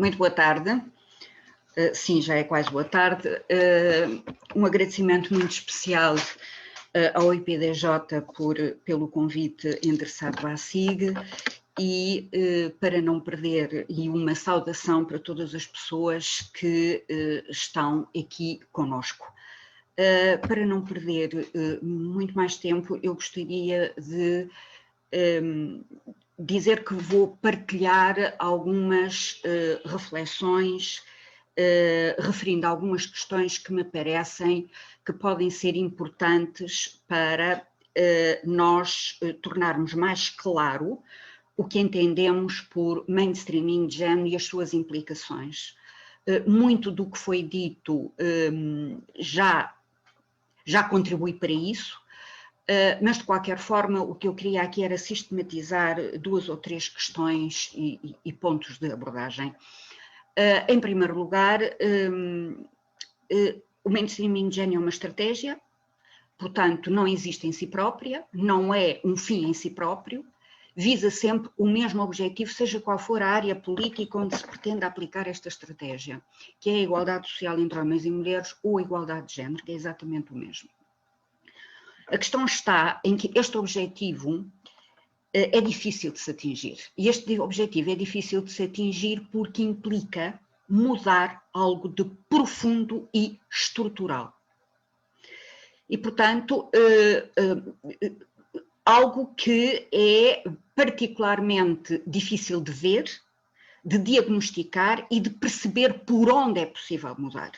Muito boa tarde. Sim, já é quase boa tarde. Um agradecimento muito especial ao IPDJ pelo convite endereçado à SIG e para não perder, e uma saudação para todas as pessoas que estão aqui conosco. Para não perder muito mais tempo, eu gostaria de dizer que vou partilhar algumas reflexões, referindo algumas questões que me parecem que podem ser importantes para nós tornarmos mais claro o que entendemos por mainstreaming de género e as suas implicações. Muito do que foi dito já contribui para isso, mas de qualquer forma o que eu queria aqui era sistematizar duas ou três questões e pontos de abordagem. Em primeiro lugar, o mainstreaming de género é uma estratégia, portanto não existe em si própria, não é um fim em si próprio, visa sempre o mesmo objetivo, seja qual for a área política onde se pretende aplicar esta estratégia, que é a igualdade social entre homens e mulheres ou a igualdade de género, que é exatamente o mesmo. A questão está em que este objetivo é difícil de se atingir. E este objetivo é difícil de se atingir porque implica mudar algo de profundo e estrutural. E, portanto, algo que é particularmente difícil de ver, de diagnosticar e de perceber por onde é possível mudar.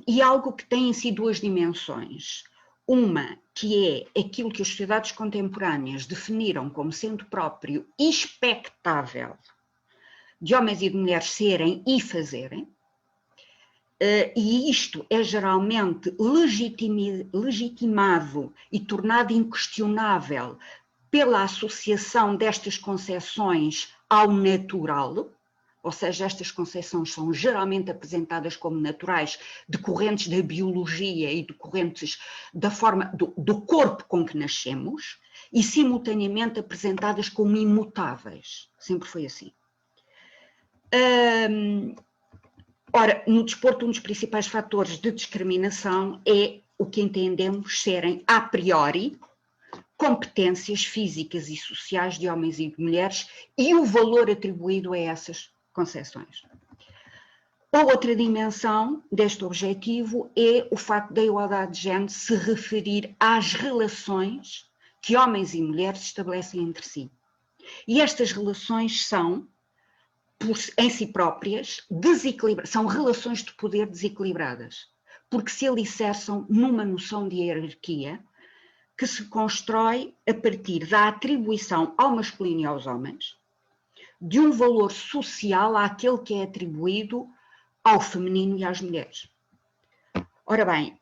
E algo que tem em si duas dimensões. Uma, que é aquilo que as sociedades contemporâneas definiram como sendo próprio e expectável de homens e de mulheres serem e fazerem, e isto é geralmente legitimado e tornado inquestionável pela associação destas concepções ao natural, ou seja, estas concepções são geralmente apresentadas como naturais, decorrentes da biologia e decorrentes da forma do corpo com que nascemos, e simultaneamente apresentadas como imutáveis. Sempre foi assim. Ora, no desporto, um dos principais fatores de discriminação é o que entendemos serem, a priori, competências físicas e sociais de homens e de mulheres e o valor atribuído a essas concepções. A outra dimensão deste objetivo é o facto da igualdade de género se referir às relações que homens e mulheres estabelecem entre si. E estas relações são, em si próprias, são relações de poder desequilibradas, porque se alicerçam numa noção de hierarquia que se constrói a partir da atribuição ao masculino e aos homens, de um valor social àquele que é atribuído ao feminino e às mulheres. Ora bem,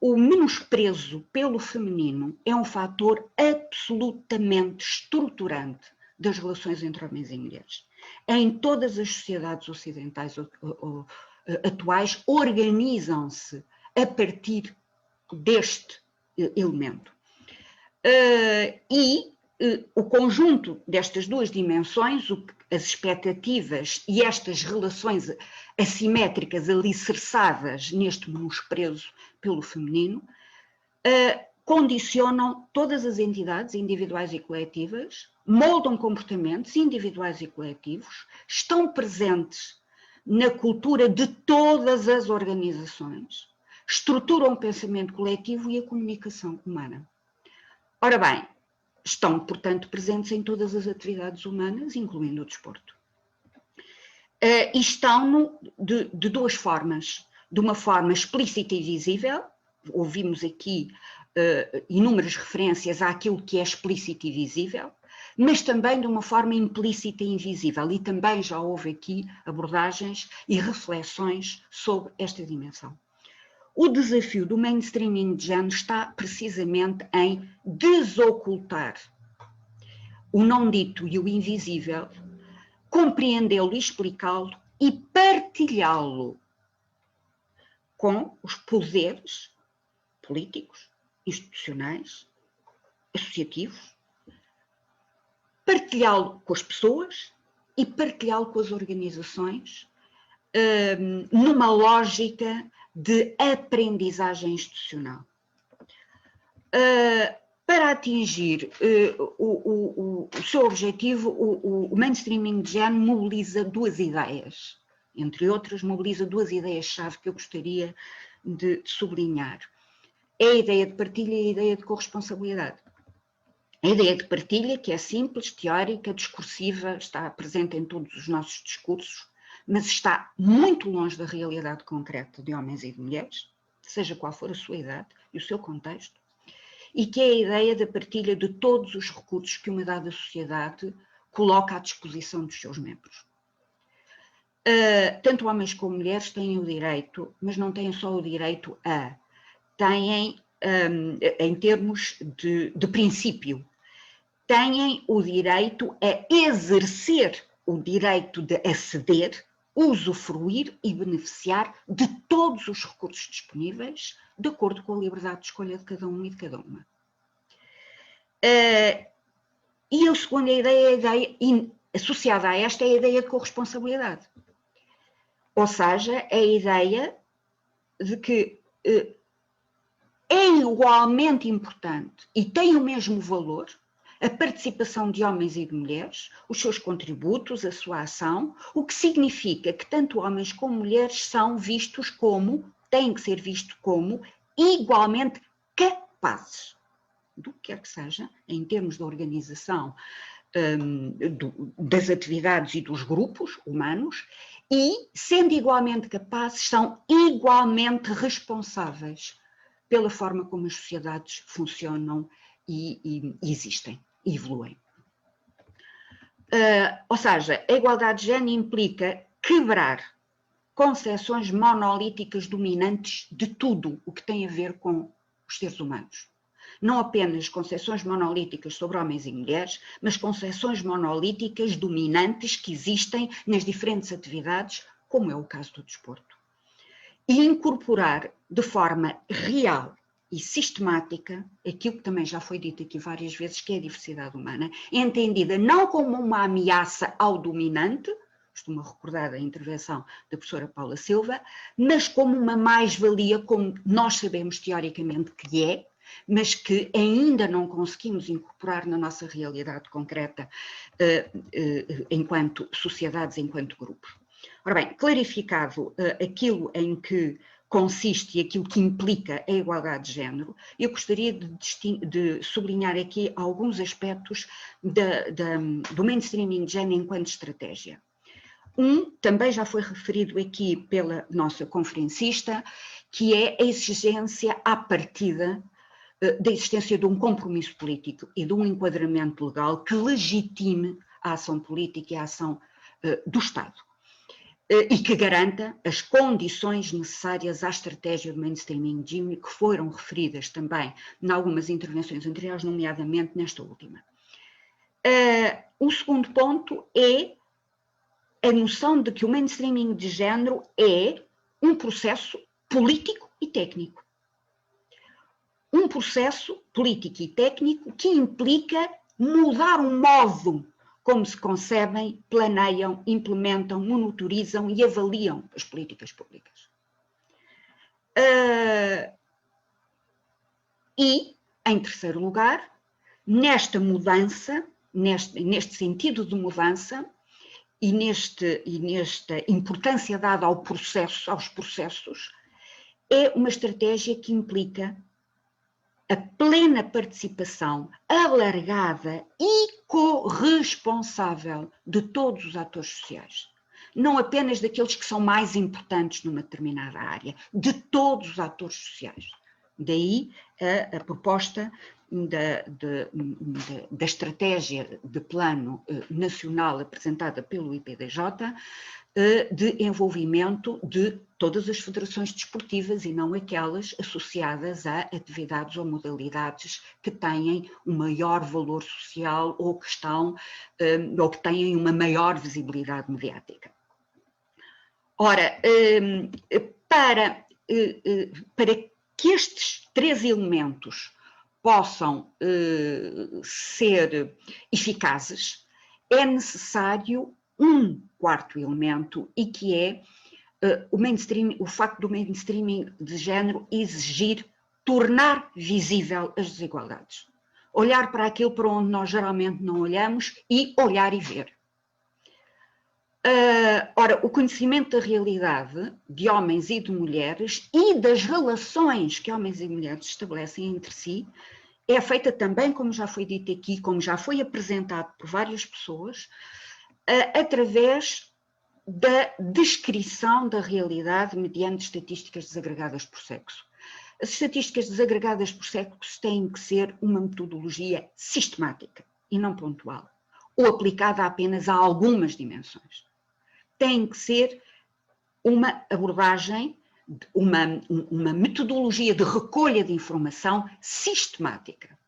o menosprezo pelo feminino é um fator absolutamente estruturante das relações entre homens e mulheres. Em todas as sociedades ocidentais atuais, organizam-se a partir deste elemento. O conjunto destas duas dimensões, as expectativas e estas relações assimétricas alicerçadas neste menosprezo pelo feminino, condicionam todas as entidades individuais e coletivas, moldam comportamentos individuais e coletivos, estão presentes na cultura de todas as organizações, estruturam o pensamento coletivo e a comunicação humana. Ora bem, estão, portanto, presentes em todas as atividades humanas, incluindo o desporto. E estão de duas formas. De uma forma explícita e visível, ouvimos aqui inúmeras referências àquilo que é explícito e visível, mas também de uma forma implícita e invisível, e também já houve aqui abordagens e reflexões sobre esta dimensão. O desafio do mainstreaming de género está precisamente em desocultar o não dito e o invisível, compreendê-lo e explicá-lo e partilhá-lo com os poderes políticos, institucionais, associativos, partilhá-lo com as pessoas e partilhá-lo com as organizações numa lógica de aprendizagem institucional. Para atingir o seu objetivo, o mainstreaming de género mobiliza duas ideias, entre outras, mobiliza duas ideias-chave que eu gostaria de sublinhar. É a ideia de partilha e a ideia de corresponsabilidade. A ideia de partilha, que é simples, teórica, discursiva, está presente em todos os nossos discursos, mas está muito longe da realidade concreta de homens e de mulheres, seja qual for a sua idade e o seu contexto, e que é a ideia da partilha de todos os recursos que uma dada sociedade coloca à disposição dos seus membros. Tanto homens como mulheres têm o direito, mas não têm só o direito a, têm, em termos de princípio, têm o direito a exercer o direito de aceder, usufruir e beneficiar de todos os recursos disponíveis, de acordo com a liberdade de escolha de cada um e de cada uma. E a segunda ideia, associada a esta, é a ideia de corresponsabilidade. Ou seja, é a ideia de que é igualmente importante e tem o mesmo valor a participação de homens e de mulheres, os seus contributos, a sua ação, o que significa que tanto homens como mulheres são vistos como, têm que ser vistos como, igualmente capazes, do que quer que seja, em termos de organização das atividades e dos grupos humanos, e, sendo igualmente capazes, são igualmente responsáveis pela forma como as sociedades funcionam e existem e evoluem. Ou seja, a igualdade de género implica quebrar concepções monolíticas dominantes de tudo o que tem a ver com os seres humanos. Não apenas concepções monolíticas sobre homens e mulheres, mas concepções monolíticas dominantes que existem nas diferentes atividades, como é o caso do desporto. E incorporar de forma real e sistemática aquilo que também já foi dito aqui várias vezes, que é a diversidade humana, entendida não como uma ameaça ao dominante, costumo recordar a intervenção da professora Paula Silva, mas como uma mais-valia, como nós sabemos teoricamente que é, mas que ainda não conseguimos incorporar na nossa realidade concreta enquanto sociedades, enquanto grupos. Ora bem, clarificado aquilo em que consiste e aquilo que implica a igualdade de género, eu gostaria de sublinhar aqui alguns aspectos do mainstreaming de género enquanto estratégia. Também já foi referido aqui pela nossa conferencista, que é a exigência à partida da existência de um compromisso político e de um enquadramento legal que legitime a ação política e a ação do Estado. E que garanta as condições necessárias à estratégia de mainstreaming de género, que foram referidas também em algumas intervenções anteriores, nomeadamente nesta última. O segundo ponto é a noção de que o mainstreaming de género é um processo político e técnico. Um processo político e técnico que implica mudar o modo como se concebem, planeiam, implementam, monitorizam e avaliam as políticas públicas. E, em terceiro lugar, nesta mudança, neste sentido de mudança e nesta importância dada ao processo, aos processos, é uma estratégia que implica a plena participação alargada e corresponsável de todos os atores sociais. Não apenas daqueles que são mais importantes numa determinada área, de todos os atores sociais. Daí a proposta da estratégia de plano nacional apresentada pelo IPDJ, de envolvimento de todas as federações desportivas e não aquelas associadas a atividades ou modalidades que têm um maior valor social ou que têm uma maior visibilidade mediática. Ora, para que estes três elementos possam ser eficazes, é necessário um quarto elemento, e que é o facto do mainstreaming de género exigir tornar visível as desigualdades. Olhar para aquilo para onde nós geralmente não olhamos e olhar e ver. Ora, o conhecimento da realidade de homens e de mulheres e das relações que homens e mulheres estabelecem entre si é feita também, como já foi dito aqui, como já foi apresentado por várias pessoas, através da descrição da realidade mediante estatísticas desagregadas por sexo. As estatísticas desagregadas por sexo têm que ser uma metodologia sistemática e não pontual, ou aplicada apenas a algumas dimensões. Tem que ser uma abordagem, uma metodologia de recolha de informação sistemática.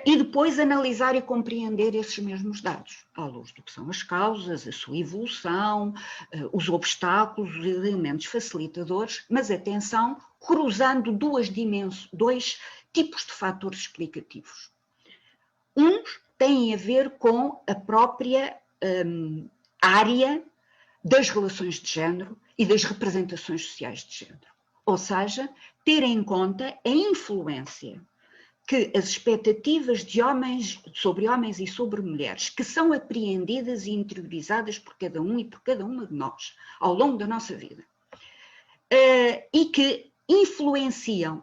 E depois analisar e compreender esses mesmos dados, à luz do que são as causas, a sua evolução, os obstáculos, os elementos facilitadores, mas atenção, cruzando dois tipos de fatores explicativos. Uns têm a ver com a própria área das relações de género e das representações sociais de género. Ou seja, ter em conta a influência que as expectativas de homens sobre homens e sobre mulheres, que são apreendidas e interiorizadas por cada um e por cada uma de nós, ao longo da nossa vida, e que influenciam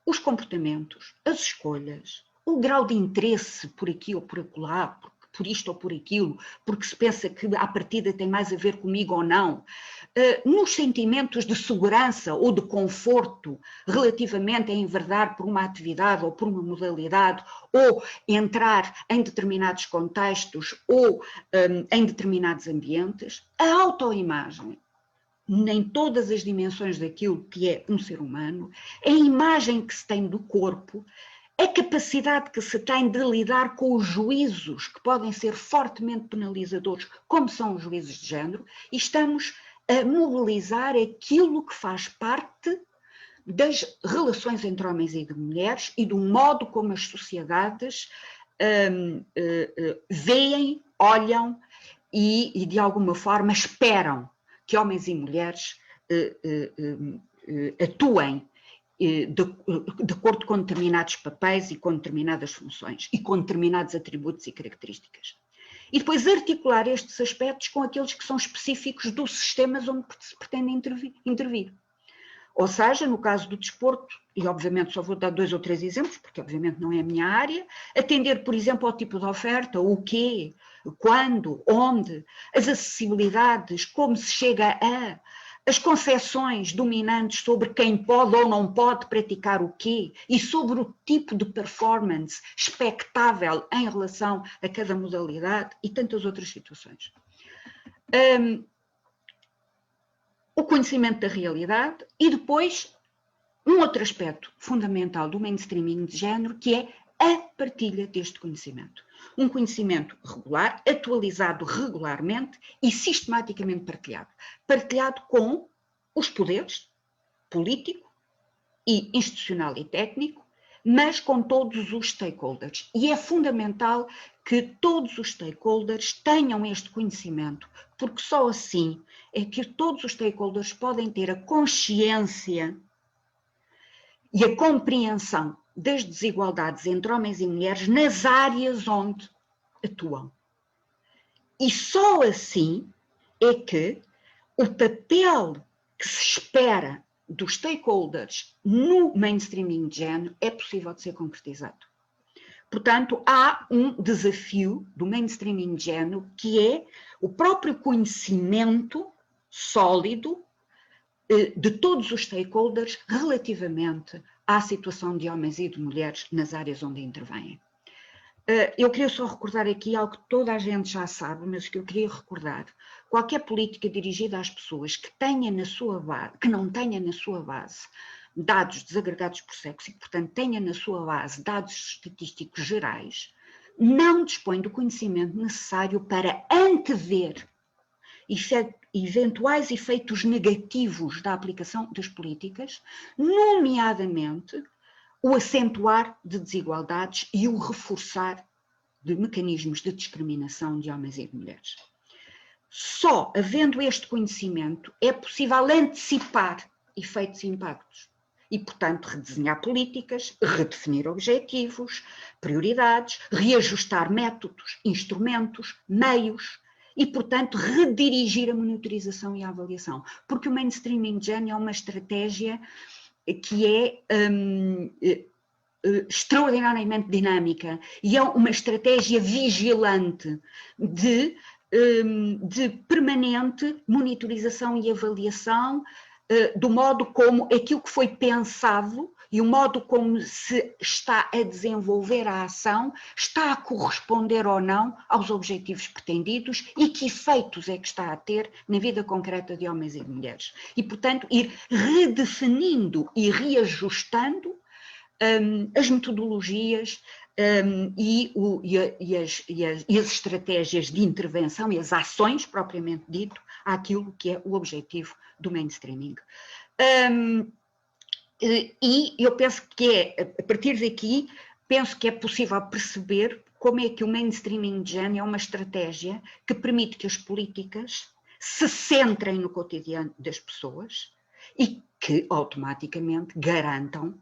os comportamentos, as escolhas, o grau de interesse por aqui ou por acolá, por isto ou por aquilo, porque se pensa que à partida tem mais a ver comigo ou não, nos sentimentos de segurança ou de conforto relativamente a enverdar por uma atividade ou por uma modalidade, ou entrar em determinados contextos ou em determinados ambientes, a autoimagem, em todas as dimensões daquilo que é um ser humano, a imagem que se tem do corpo, a capacidade que se tem de lidar com os juízos que podem ser fortemente penalizadores, como são os juízes de género, e estamos a mobilizar aquilo que faz parte das relações entre homens e de mulheres e do modo como as sociedades veem, olham e de alguma forma esperam que homens e mulheres atuem de acordo com determinados papéis e com determinadas funções e com determinados atributos e características. E depois articular estes aspectos com aqueles que são específicos dos sistemas onde se pretende intervir. Ou seja, no caso do desporto, e obviamente só vou dar 2 ou 3 exemplos, porque obviamente não é a minha área, atender, por exemplo, ao tipo de oferta, o quê, quando, onde, as acessibilidades, como se chega a, as concepções dominantes sobre quem pode ou não pode praticar o quê e sobre o tipo de performance expectável em relação a cada modalidade e tantas outras situações. O conhecimento da realidade e depois um outro aspecto fundamental do mainstreaming de género, que é a partilha deste conhecimento. Um conhecimento regular, atualizado regularmente e sistematicamente partilhado. Partilhado com os poderes, político e institucional e técnico, mas com todos os stakeholders. E é fundamental que todos os stakeholders tenham este conhecimento, porque só assim é que todos os stakeholders podem ter a consciência e a compreensão das desigualdades entre homens e mulheres nas áreas onde atuam. E só assim é que o papel que se espera dos stakeholders no mainstreaming de género é possível de ser concretizado. Portanto, há um desafio do mainstreaming de género que é o próprio conhecimento sólido de todos os stakeholders relativamente à situação de homens e de mulheres nas áreas onde intervêm. Eu queria só recordar aqui algo que toda a gente já sabe, mas que eu queria recordar. Qualquer política dirigida às pessoas que tenha na sua base, que não tenha na sua base dados desagregados por sexo e que, portanto, tenha na sua base dados estatísticos gerais, não dispõe do conhecimento necessário para antever eventuais efeitos negativos da aplicação das políticas, nomeadamente o acentuar de desigualdades e o reforçar de mecanismos de discriminação de homens e de mulheres. Só havendo este conhecimento é possível antecipar efeitos e impactos e, portanto, redesenhar políticas, redefinir objetivos, prioridades, reajustar métodos, instrumentos, meios e, portanto, redirigir a monitorização e a avaliação. Porque o mainstreaming gen é uma estratégia que é extraordinariamente dinâmica e é uma estratégia vigilante de permanente monitorização e avaliação do modo como aquilo que foi pensado e o modo como se está a desenvolver a ação está a corresponder ou não aos objetivos pretendidos e que efeitos é que está a ter na vida concreta de homens e de mulheres. E, portanto, ir redefinindo e reajustando as metodologias e as estratégias de intervenção e as ações, propriamente dito, àquilo que é o objetivo do mainstreaming. E eu penso que a partir daqui, penso que é possível perceber como é que o mainstreaming gen é uma estratégia que permite que as políticas se centrem no cotidiano das pessoas e que automaticamente garantam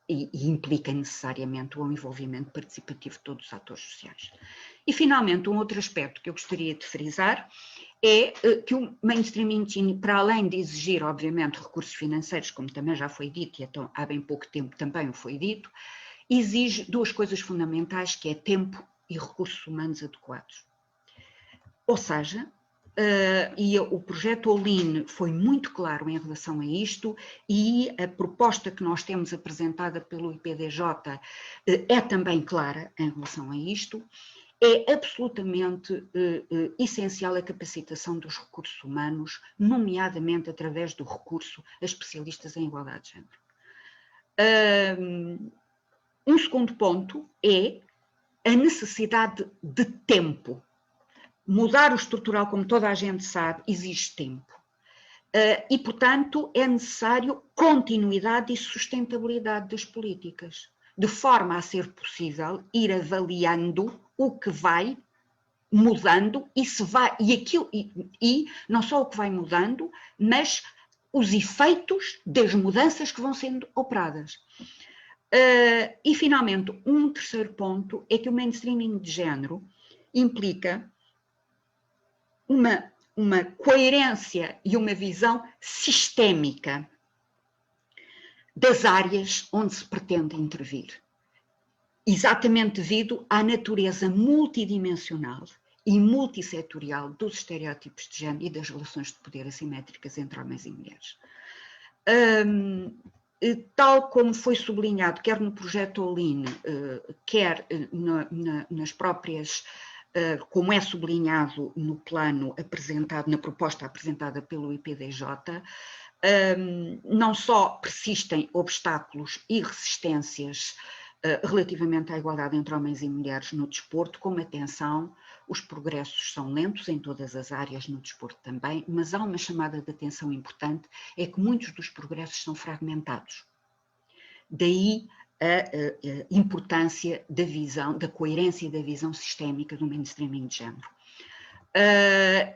e implica necessariamente o envolvimento participativo de todos os atores sociais. E, finalmente, um outro aspecto que eu gostaria de frisar é que o mainstreaming, para além de exigir, obviamente, recursos financeiros, como também já foi dito, e então, há bem pouco tempo também foi dito, exige duas coisas fundamentais, que é tempo e recursos humanos adequados. Ou seja, e o projeto All-in foi muito claro em relação a isto e a proposta que nós temos apresentada pelo IPDJ é também clara em relação a isto. É absolutamente essencial a capacitação dos recursos humanos, nomeadamente através do recurso a especialistas em igualdade de género. Um segundo ponto é a necessidade de tempo. Mudar o estrutural, como toda a gente sabe, exige tempo. E, portanto, é necessário continuidade e sustentabilidade das políticas, de forma a ser possível ir avaliando o que vai mudando e não só o que vai mudando, mas os efeitos das mudanças que vão sendo operadas. E, finalmente, um terceiro ponto é que o mainstreaming de género implica uma coerência e uma visão sistémica das áreas onde se pretende intervir, exatamente devido à natureza multidimensional e multissetorial dos estereótipos de género e das relações de poder assimétricas entre homens e mulheres. Tal como foi sublinhado, quer no projeto All-in, quer nas próprias, como é sublinhado no plano apresentado, na proposta apresentada pelo IPDJ, não só persistem obstáculos e resistências relativamente à igualdade entre homens e mulheres no desporto, como atenção, os progressos são lentos em todas as áreas, no desporto também, mas há uma chamada de atenção importante, é que muitos dos progressos são fragmentados. Daí a importância da visão, da coerência da visão sistémica do mainstreaming de género.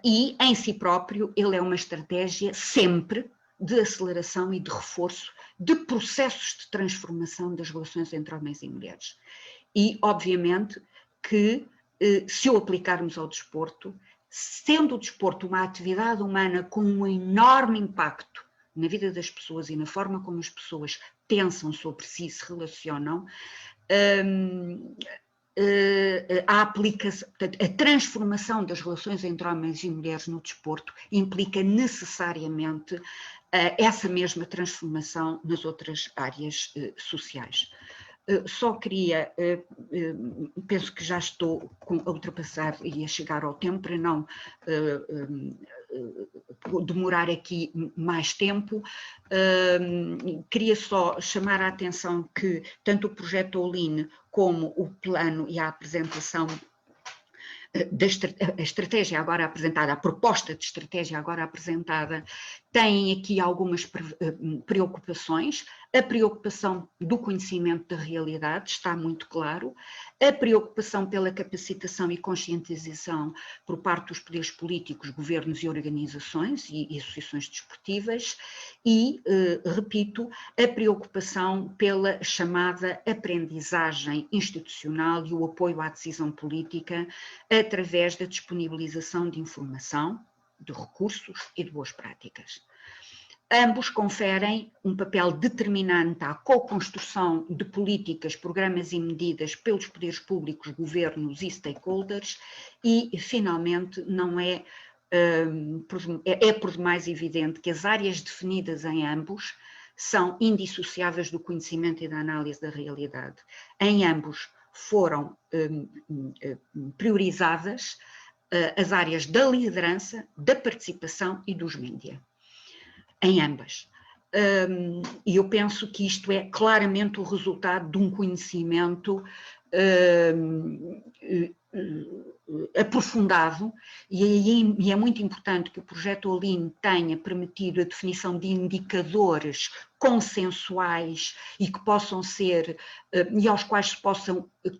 E, em si próprio, ele é uma estratégia sempre de aceleração e de reforço de processos de transformação das relações entre homens e mulheres. E, obviamente, que se o aplicarmos ao desporto, sendo o desporto uma atividade humana com um enorme impacto na vida das pessoas e na forma como as pessoas pensam sobre si e se relacionam, a transformação das relações entre homens e mulheres no desporto implica necessariamente essa mesma transformação nas outras áreas sociais. Só queria, penso que já estou a ultrapassar e a chegar ao tempo para não demorar aqui mais tempo, queria só chamar a atenção que tanto o projeto All-in como o plano e a apresentação a estratégia agora apresentada, a proposta de estratégia agora apresentada, têm aqui algumas preocupações. A preocupação do conhecimento da realidade está muito claro, a preocupação pela capacitação e conscientização por parte dos poderes políticos, governos e organizações e associações desportivas e, repito, a preocupação pela chamada aprendizagem institucional e o apoio à decisão política através da disponibilização de informação, de recursos e de boas práticas. Ambos conferem um papel determinante à co-construção de políticas, programas e medidas pelos poderes públicos, governos e stakeholders e, finalmente, não é por demais evidente que as áreas definidas em ambos são indissociáveis do conhecimento e da análise da realidade. Em ambos foram priorizadas as áreas da liderança, da participação e dos mídia, em ambas. E eu penso que isto é claramente o resultado de um conhecimento aprofundado e é muito importante que o projeto Olim tenha permitido a definição de indicadores consensuais e que possam ser, e aos quais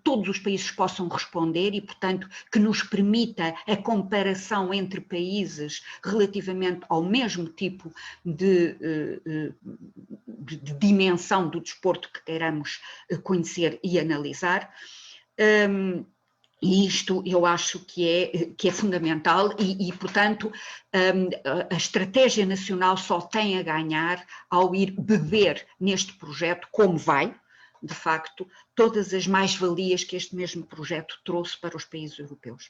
todos os países possam responder e, portanto, que nos permita a comparação entre países relativamente ao mesmo tipo de dimensão do desporto que queiramos conhecer e analisar. E isto eu acho que é fundamental e, portanto, a estratégia nacional só tem a ganhar ao ir beber neste projeto, como vai, de facto, todas as mais-valias que este mesmo projeto trouxe para os países europeus.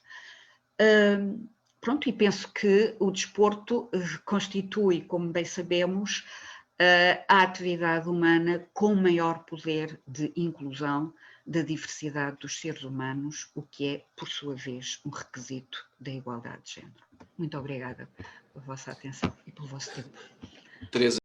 Pronto, e penso que o desporto constitui, como bem sabemos, a atividade humana com maior poder de inclusão da diversidade dos seres humanos, o que é, por sua vez, um requisito da igualdade de género. Muito obrigada pela vossa atenção e pelo vosso tempo. Teresa.